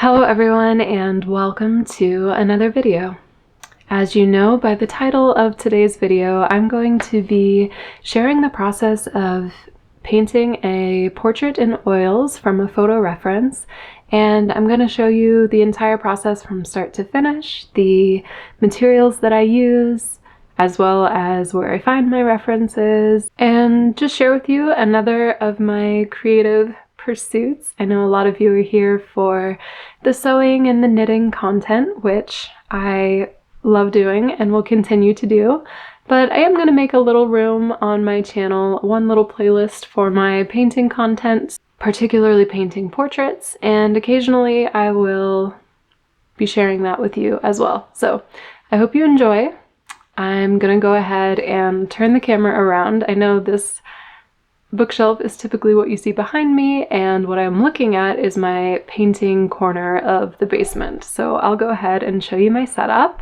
Hello everyone and welcome to another video. As you know by the title of today's video, I'm going to be sharing the process of painting a portrait in oils from a photo reference, and I'm going to show you the entire process from start to finish, the materials that I use, as well as where I find my references, and just share with you another of my creative pursuits. I know a lot of you are here for the sewing and the knitting content, which I love doing and will continue to do, but I am going to make a little room on my channel, one little playlist for my painting content, particularly painting portraits, and occasionally I will be sharing that with you as well. So I hope you enjoy. I'm gonna go ahead and turn the camera around. I know this bookshelf is typically what you see behind me, and what I'm looking at is my painting corner of the basement. So I'll go ahead and show you my setup.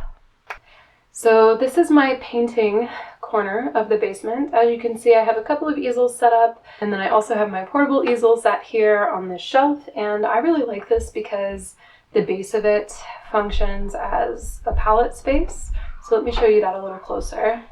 So this is my painting corner of the basement. As you can see, I have a couple of easels set up, and then I also have my portable easel set here on this shelf, and I really like this because the base of it functions as a palette space. So let me show you that a little closer.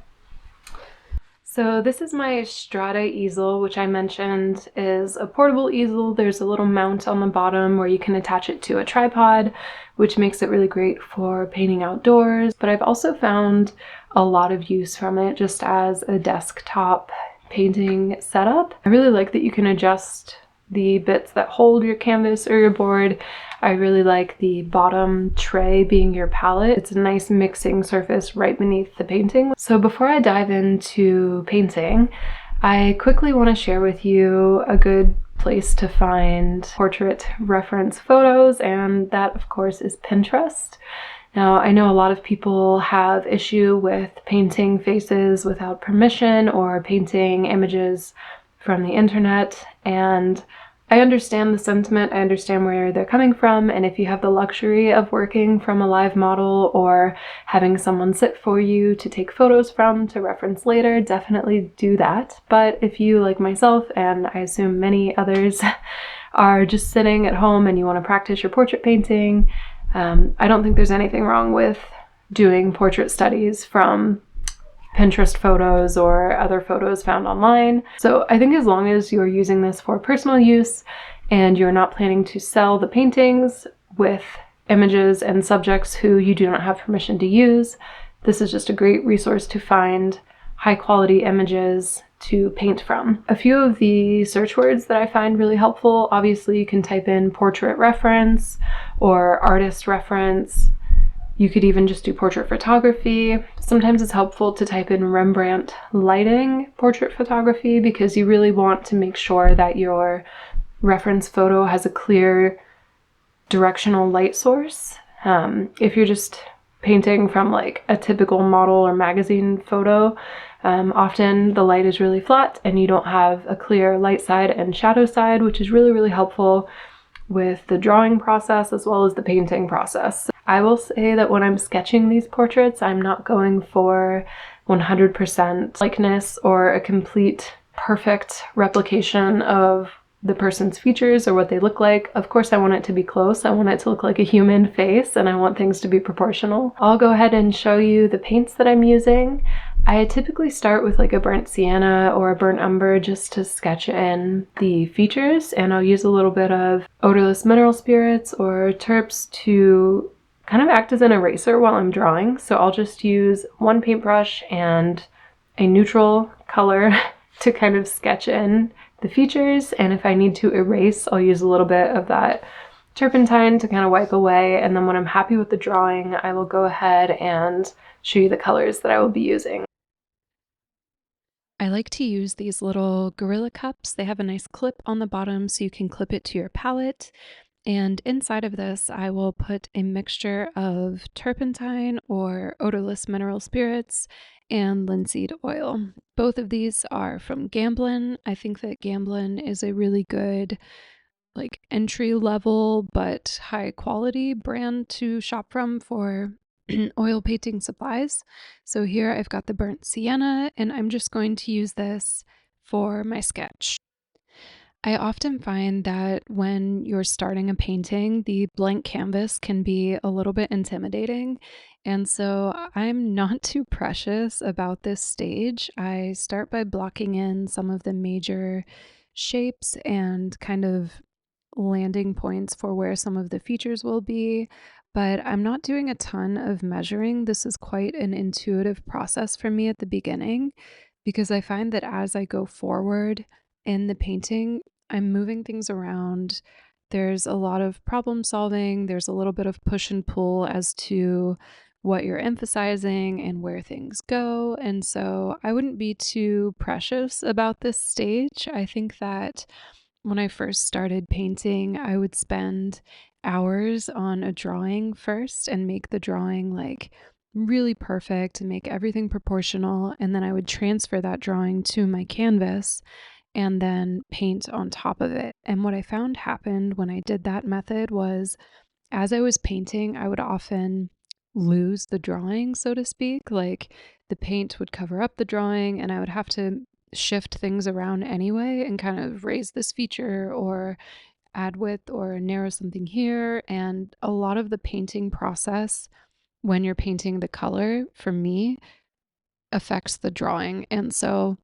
So this is my Strata easel, which I mentioned is a portable easel. There's a little mount on the bottom where you can attach it to a tripod, which makes it really great for painting outdoors. But I've also found a lot of use from it just as a desktop painting setup. I really like that you can adjust the bits that hold your canvas or your board. I really like the bottom tray being your palette. It's a nice mixing surface right beneath the painting. So before I dive into painting, I quickly want to share with you a good place to find portrait reference photos, and that of course is Pinterest. Now, I know a lot of people have issue with painting faces without permission or painting images from the internet, and I understand the sentiment, I understand where they're coming from, and if you have the luxury of working from a live model or having someone sit for you to take photos from to reference later, definitely do that. But if you, like myself, and I assume many others, are just sitting at home and you want to practice your portrait painting, I don't think there's anything wrong with doing portrait studies from Pinterest photos or other photos found online. So I think as long as you're using this for personal use and you're not planning to sell the paintings with images and subjects who you do not have permission to use, this is just a great resource to find high quality images to paint from. A few of the search words that I find really helpful, obviously you can type in portrait reference or artist reference. You could even just do portrait photography. Sometimes it's helpful to type in Rembrandt lighting portrait photography because you really want to make sure that your reference photo has a clear directional light source. If you're just painting from like a typical model or magazine photo, often the light is really flat and you don't have a clear light side and shadow side, which is really helpful with the drawing process as well as the painting process. I will say that when I'm sketching these portraits, I'm not going for 100% likeness or a complete perfect replication of the person's features or what they look like. Of course, I want it to be close. I want it to look like a human face, and I want things to be proportional. I'll go ahead and show you the paints that I'm using. I typically start with like a burnt sienna or a burnt umber just to sketch in the features, and I'll use a little bit of odorless mineral spirits or terps to kind of act as an eraser while I'm drawing. So I'll just use one paintbrush and a neutral color to kind of sketch in the features, and if I need to erase, I'll use a little bit of that turpentine to kind of wipe away, and then when I'm happy with the drawing, I will go ahead and show you the colors that I will be using. I like to use these little Gorilla cups. They have a nice clip on the bottom so you can clip it to your palette. And inside of this, I will put a mixture of turpentine or odorless mineral spirits and linseed oil. Both of these are from Gamblin. I think that Gamblin is a really good like entry level but high quality brand to shop from for oil painting supplies. So here I've got the burnt sienna, and I'm just going to use this for my sketch. I often find that when you're starting a painting, the blank canvas can be a little bit intimidating. And so I'm not too precious about this stage. I start by blocking in some of the major shapes and kind of landing points for where some of the features will be, but I'm not doing a ton of measuring. This is quite an intuitive process for me at the beginning because I find that as I go forward in the painting, I'm moving things around. There's a lot of problem solving, there's a little bit of push and pull as to what you're emphasizing and where things go. And so I wouldn't be too precious about this stage. I think that when I first started painting, I would spend hours on a drawing first and make the drawing like really perfect and make everything proportional. And then I would transfer that drawing to my canvas and then paint on top of it. And what I found happened when I did that method was as I was painting, I would often lose the drawing, so to speak. Like the paint would cover up the drawing, and I would have to shift things around anyway and kind of raise this feature or add width or narrow something here. And a lot of the painting process when you're painting the color, for me, affects the drawing. And so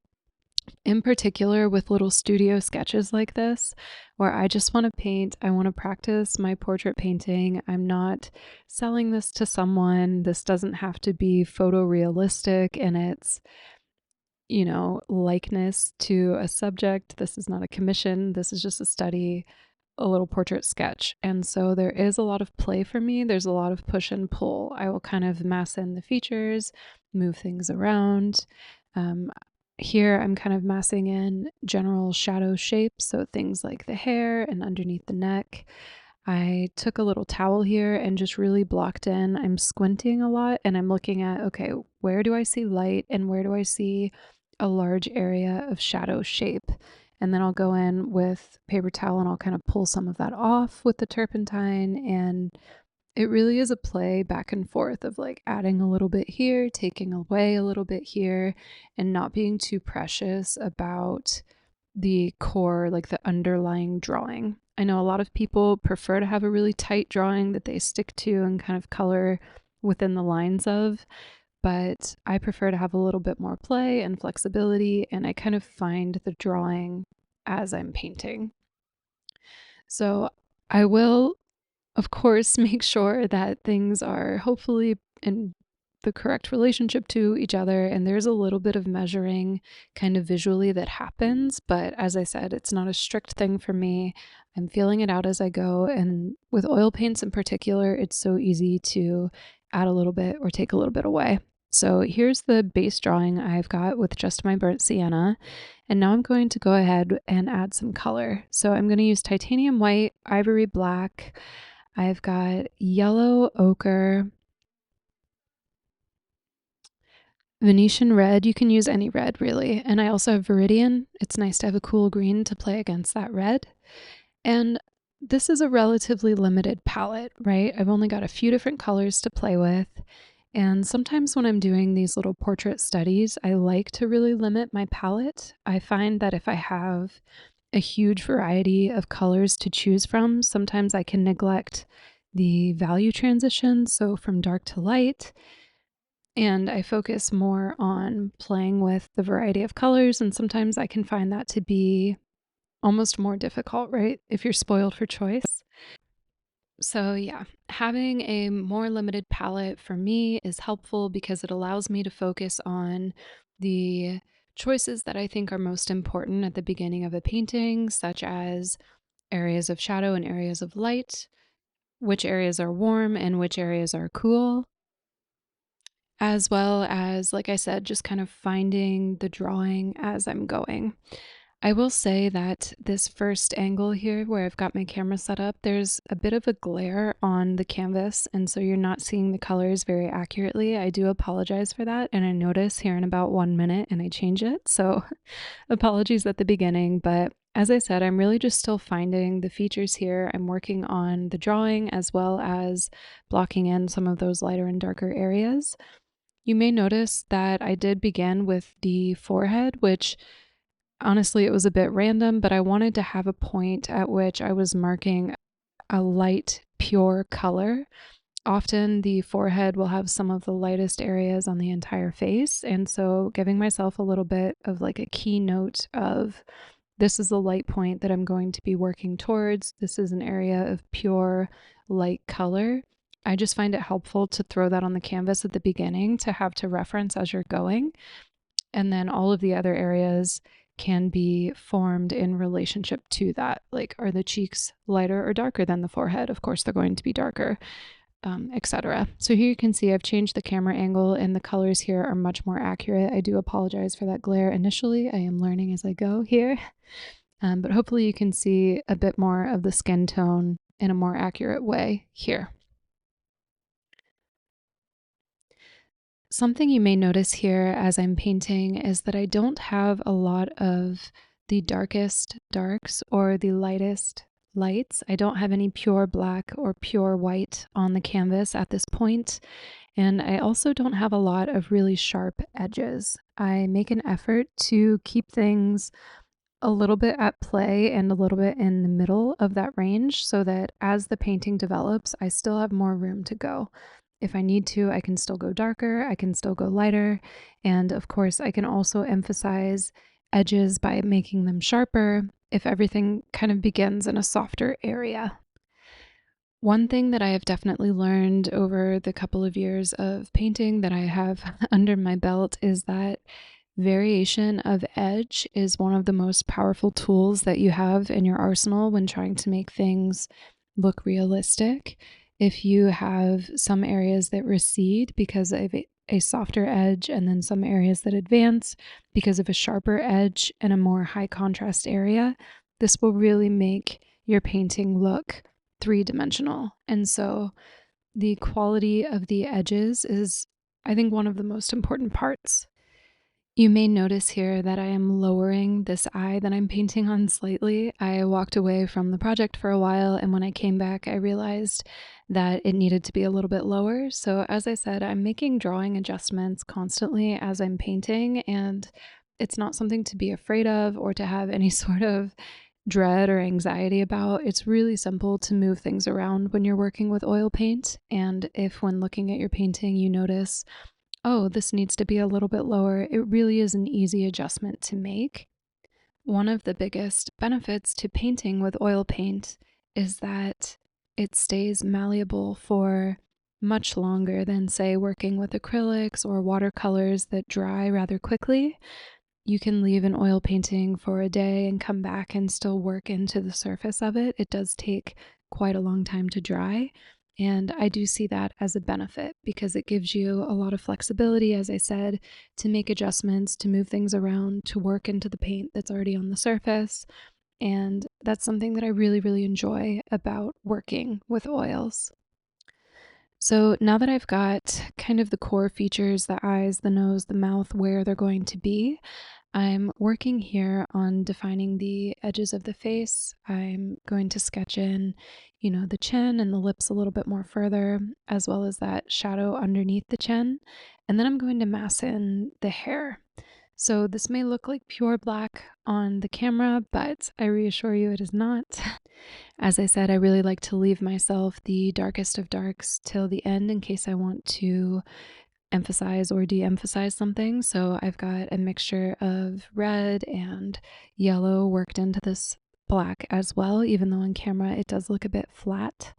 in particular with little studio sketches like this, where I just want to paint, I want to practice my portrait painting. I'm not selling this to someone. This doesn't have to be photorealistic in its, likeness to a subject. This is not a commission. This is just a study, a little portrait sketch. And so there is a lot of play for me. There's a lot of push and pull. I will kind of mass in the features, move things around. Here I'm kind of massing in general shadow shapes, so things like the hair and underneath the neck. I took a little towel here and just really blocked in. I'm squinting a lot and I'm looking at, okay, where do I see light and where do I see a large area of shadow shape? And then I'll go in with paper towel and I'll kind of pull some of that off with the turpentine. And it really is a play back and forth of like adding a little bit here, taking away a little bit here, and not being too precious about the core, like the underlying drawing. I know a lot of people prefer to have a really tight drawing that they stick to and kind of color within the lines of, but I prefer to have a little bit more play and flexibility, and I kind of find the drawing as I'm painting. So I will, of course, make sure that things are hopefully in the correct relationship to each other. And there's a little bit of measuring kind of visually that happens. But as I said, it's not a strict thing for me. I'm feeling it out as I go. And with oil paints in particular, it's so easy to add a little bit or take a little bit away. So here's the base drawing I've got with just my burnt sienna. And now I'm going to go ahead and add some color. So I'm going to use titanium white, ivory black. I've got yellow ochre, Venetian red. You can use any red really. And I also have Viridian. It's nice to have a cool green to play against that red. And this is a relatively limited palette, right? I've only got a few different colors to play with. And sometimes when I'm doing these little portrait studies, I like to really limit my palette. I find that if I have a huge variety of colors to choose from, sometimes I can neglect the value transition, so from dark to light, and I focus more on playing with the variety of colors, and sometimes I can find that to be almost more difficult, right? If you're spoiled for choice. So yeah, having a more limited palette for me is helpful because it allows me to focus on the choices that I think are most important at the beginning of a painting, such as areas of shadow and areas of light, which areas are warm and which areas are cool, as well as, like I said, just kind of finding the drawing as I'm going. I will say that this first angle here where I've got my camera set up, there's a bit of a glare on the canvas, and so you're not seeing the colors very accurately. I do apologize for that, and I notice here in about 1 minute and I change it, so apologies at the beginning. But as I said, I'm really just still finding the features here. I'm working on the drawing as well as blocking in some of those lighter and darker areas. You may notice that I did begin with the forehead, which honestly, it was a bit random, but I wanted to have a point at which I was marking a light, pure color. Often the forehead will have some of the lightest areas on the entire face, and so giving myself a little bit of like a keynote of this is the light point that I'm going to be working towards. This is an area of pure light color. I just find it helpful to throw that on the canvas at the beginning to have to reference as you're going. And then all of the other areas can be formed in relationship to that. Like, are the cheeks lighter or darker than the forehead? Of course, they're going to be darker, etc. So here you can see I've changed the camera angle and the colors here are much more accurate. I do apologize for that glare initially. I am learning as I go here. But hopefully you can see a bit more of the skin tone in a more accurate way here. Something you may notice here as I'm painting is that I don't have a lot of the darkest darks or the lightest lights. I don't have any pure black or pure white on the canvas at this point. And I also don't have a lot of really sharp edges. I make an effort to keep things a little bit at play and a little bit in the middle of that range so that as the painting develops, I still have more room to go. If I need to, I can still go darker, I can still go lighter, and of course, I can also emphasize edges by making them sharper if everything kind of begins in a softer area. One thing that I have definitely learned over the couple of years of painting that I have under my belt is that variation of edge is one of the most powerful tools that you have in your arsenal when trying to make things look realistic. If you have some areas that recede because of a softer edge and then some areas that advance because of a sharper edge and a more high contrast area, this will really make your painting look three-dimensional. And so the quality of the edges is, I think, one of the most important parts. You may notice here that I am lowering this eye that I'm painting on slightly. I walked away from the project for a while, and when I came back, I realized that it needed to be a little bit lower. So as I said, I'm making drawing adjustments constantly as I'm painting, and it's not something to be afraid of or to have any sort of dread or anxiety about. It's really simple to move things around when you're working with oil paint, and if when looking at your painting you notice, oh, this needs to be a little bit lower, it really is an easy adjustment to make. One of the biggest benefits to painting with oil paint is that it stays malleable for much longer than, say, working with acrylics or watercolors that dry rather quickly. You can leave an oil painting for a day and come back and still work into the surface of it. It does take quite a long time to dry. And I do see that as a benefit because it gives you a lot of flexibility, as I said, to make adjustments, to move things around, to work into the paint that's already on the surface. And that's something that I really, really enjoy about working with oils. So now that I've got kind of the core features, the eyes, the nose, the mouth, where they're going to be, I'm working here on defining the edges of the face. I'm going to sketch in, the chin and the lips a little bit more further, as well as that shadow underneath the chin. And then I'm going to mass in the hair. So this may look like pure black on the camera, but I reassure you it is not. As I said, I really like to leave myself the darkest of darks till the end in case I want to emphasize or de-emphasize something. So I've got a mixture of red and yellow worked into this black as well, even though on camera it does look a bit flat.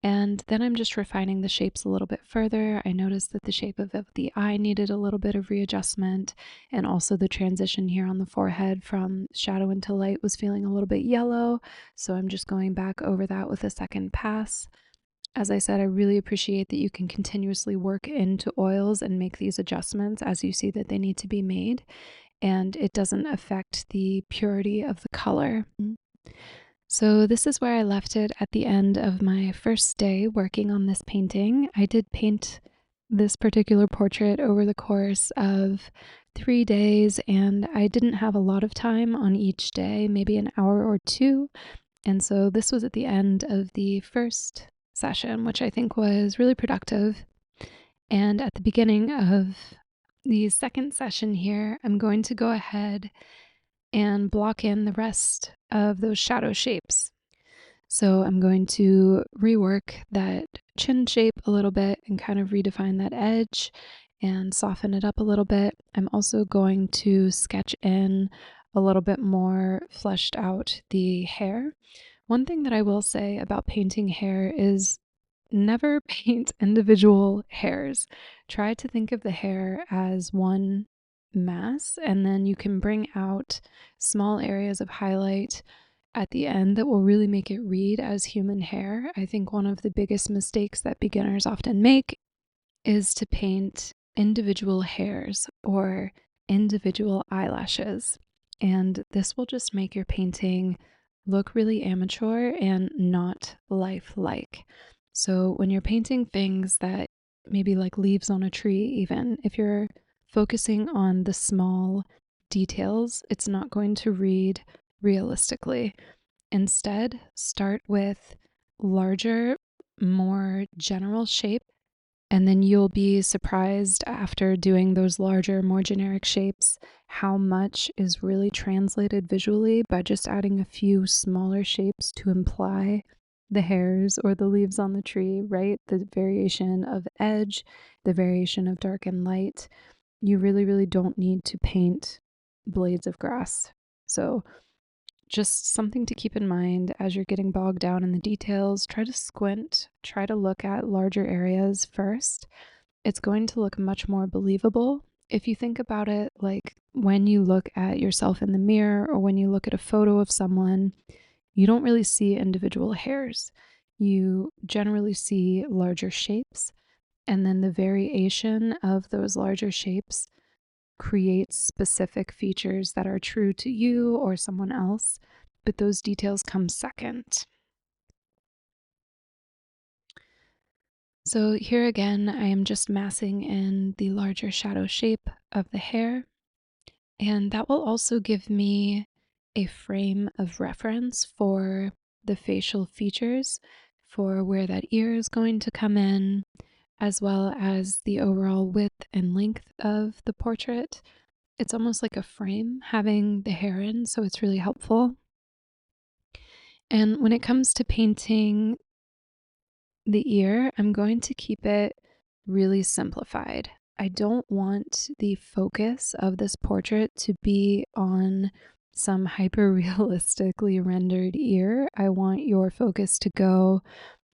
And then I'm just refining the shapes a little bit further. I noticed that the shape of the eye needed a little bit of readjustment, and also the transition here on the forehead from shadow into light was feeling a little bit yellow, so I'm just going back over that with a second pass. As I said, I really appreciate that you can continuously work into oils and make these adjustments as you see that they need to be made, and it doesn't affect the purity of the color. So this is where I left it at the end of my first day working on this painting. I did paint this particular portrait over the course of 3 days, and I didn't have a lot of time on each day, maybe an hour or two. And so this was at the end of the first session, which I think was really productive. And at the beginning of the second session here, I'm going to go ahead and block in the rest of those shadow shapes. So I'm going to rework that chin shape a little bit and kind of redefine that edge and soften it up a little bit. I'm also going to sketch in a little bit more fleshed out the hair. One thing that I will say about painting hair is never paint individual hairs. Try to think of the hair as one mass, and then you can bring out small areas of highlight at the end that will really make it read as human hair. I think one of the biggest mistakes that beginners often make is to paint individual hairs or individual eyelashes. And this will just make your painting look really amateur and not lifelike. So when you're painting things that maybe like leaves on a tree, even if you're focusing on the small details, it's not going to read realistically. Instead, start with larger, more general shape, and then you'll be surprised after doing those larger, more generic shapes how much is really translated visually by just adding a few smaller shapes to imply the hairs or the leaves on the tree, right? The variation of edge, the variation of dark and light. You really, really don't need to paint blades of grass. So just something to keep in mind as you're getting bogged down in the details. Try to squint, try to look at larger areas first. It's going to look much more believable. If you think about it, like when you look at yourself in the mirror or when you look at a photo of someone, you don't really see individual hairs. You generally see larger shapes, and then the variation of those larger shapes creates specific features that are true to you or someone else, but those details come second. So here again, I am just massing in the larger shadow shape of the hair, and that will also give me a frame of reference for the facial features, for where that ear is going to come in, as well as the overall width and length of the portrait. It's almost like a frame having the hair in, so it's really helpful. And when it comes to painting the ear, I'm going to keep it really simplified. I don't want the focus of this portrait to be on some hyper realistically rendered ear. I want your focus to go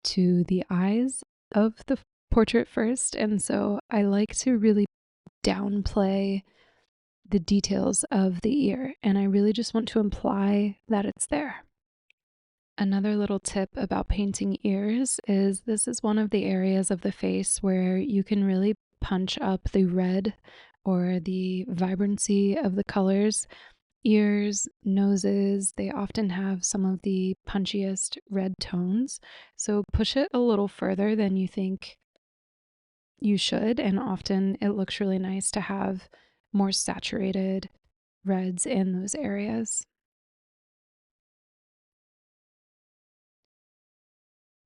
to the eyes of the portrait first. And so I like to really downplay the details of the ear, and I really just want to imply that it's there. Another little tip about painting ears is this is one of the areas of the face where you can really punch up the red or the vibrancy of the colors. Ears, noses, they often have some of the punchiest red tones, so push it a little further than you think you should, and often it looks really nice to have more saturated reds in those areas.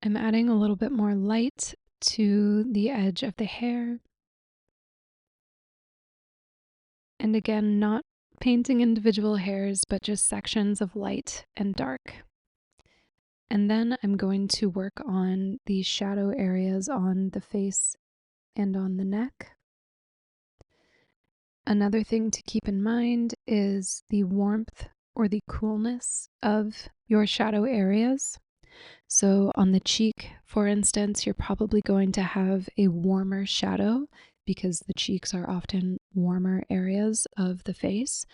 I'm adding a little bit more light to the edge of the hair. And again, not painting individual hairs, but just sections of light and dark. And then I'm going to work on the shadow areas on the face and on the neck. Another thing to keep in mind is the warmth or the coolness of your shadow areas. So on the cheek, for instance, you're probably going to have a warmer shadow because the cheeks are often warmer areas of the face.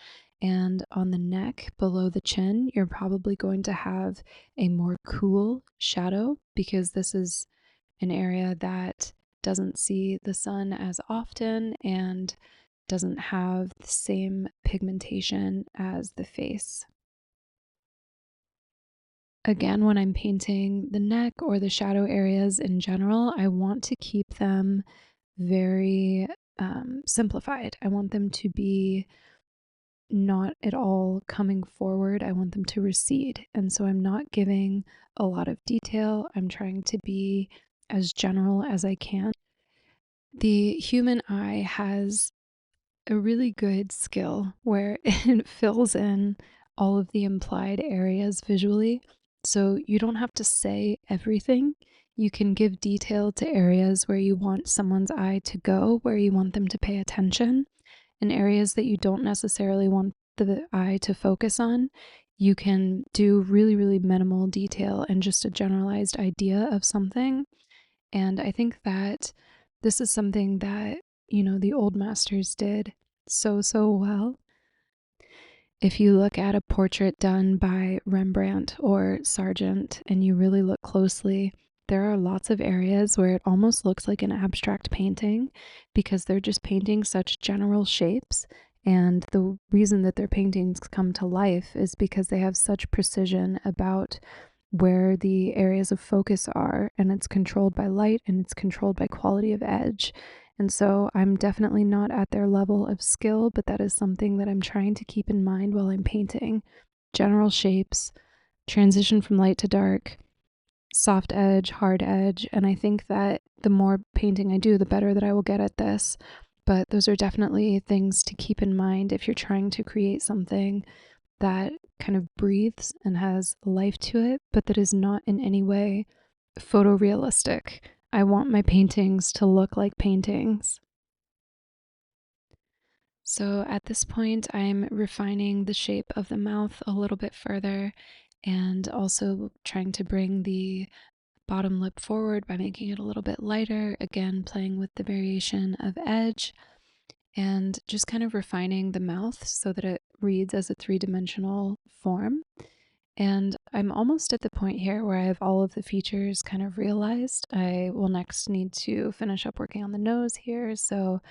And on the neck, below the chin, you're probably going to have a more cool shadow because this is an area that doesn't see the sun as often and doesn't have the same pigmentation as the face. Again, when I'm painting the neck or the shadow areas in general, I want to keep them very simplified. I want them to be not at all coming forward. I want them to recede. And so I'm not giving a lot of detail. I'm trying to be as general as I can. The human eye has a really good skill where it fills in all of the implied areas visually. So you don't have to say everything. You can give detail to areas where you want someone's eye to go, where you want them to pay attention, and areas that you don't necessarily want the eye to focus on. You can do really, really minimal detail and just a generalized idea of something. And I think that this is something that, the old masters did so well. If you look at a portrait done by Rembrandt or Sargent and you really look closely, there are lots of areas where it almost looks like an abstract painting because they're just painting such general shapes. And the reason that their paintings come to life is because they have such precision about where the areas of focus are, and it's controlled by light and it's controlled by quality of edge. And so I'm definitely not at their level of skill, but that is something that I'm trying to keep in mind while I'm painting. General shapes, transition from light to dark, soft edge, hard edge, and I think that the more painting I do, the better that I will get at this. But those are definitely things to keep in mind if you're trying to create something that kind of breathes and has life to it, but that is not in any way photorealistic. I want my paintings to look like paintings. So at this point, I'm refining the shape of the mouth a little bit further and also trying to bring the bottom lip forward by making it a little bit lighter, again, playing with the variation of edge and just kind of refining the mouth so that it reads as a three-dimensional form. And I'm almost at the point here where I have all of the features kind of realized. I will next need to finish up working on the nose here, so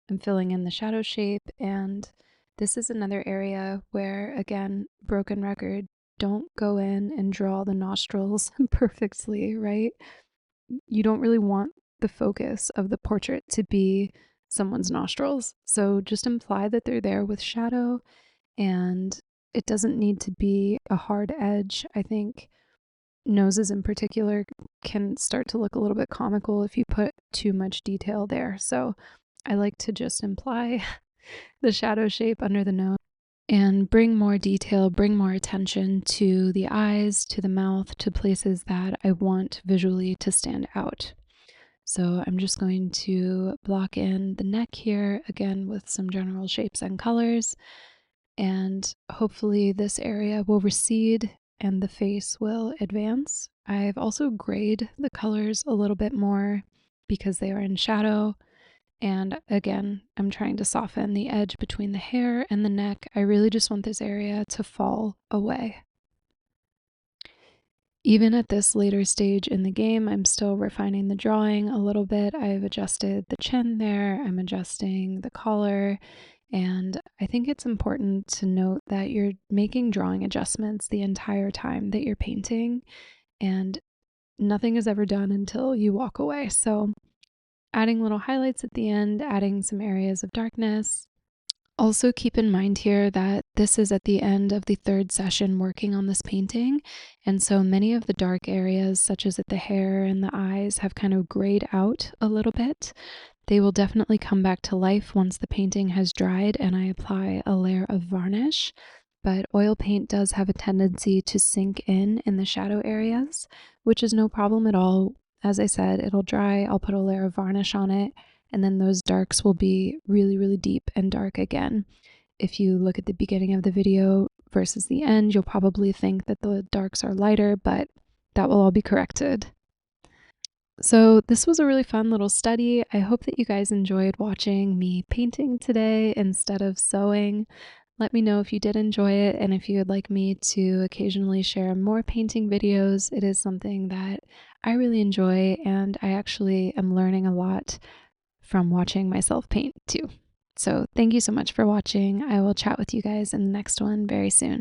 I'm filling in the shadow shape, and this is another area where, again, broken record, don't go in and draw the nostrils perfectly, right? You don't really want the focus of the portrait to be someone's nostrils. So just imply that they're there with shadow, and it doesn't need to be a hard edge. I think noses in particular can start to look a little bit comical if you put too much detail there. So I like to just imply the shadow shape under the nose and bring more detail, bring more attention to the eyes, to the mouth, to places that I want visually to stand out. So I'm just going to block in the neck here, again with some general shapes and colors, and hopefully this area will recede and the face will advance. I've also grayed the colors a little bit more because they are in shadow. And again, I'm trying to soften the edge between the hair and the neck. I really just want this area to fall away. Even at this later stage in the game, I'm still refining the drawing a little bit. I've adjusted the chin there, I'm adjusting the collar, and I think it's important to note that you're making drawing adjustments the entire time that you're painting, and nothing is ever done until you walk away. So adding little highlights at the end, adding some areas of darkness. Also keep in mind here that this is at the end of the third session working on this painting, and so many of the dark areas, such as at the hair and the eyes, have kind of grayed out a little bit. They will definitely come back to life once the painting has dried and I apply a layer of varnish, but oil paint does have a tendency to sink in the shadow areas, which is no problem at all. As I said, it'll dry, I'll put a layer of varnish on it, and then those darks will be really, really deep and dark again. If you look at the beginning of the video versus the end, you'll probably think that the darks are lighter, but that will all be corrected. So this was a really fun little study. I hope that you guys enjoyed watching me painting today instead of sewing. Let me know if you did enjoy it, and if you would like me to occasionally share more painting videos. It is something that I really enjoy, and I actually am learning a lot from watching myself paint too. So thank you so much for watching. I will chat with you guys in the next one very soon.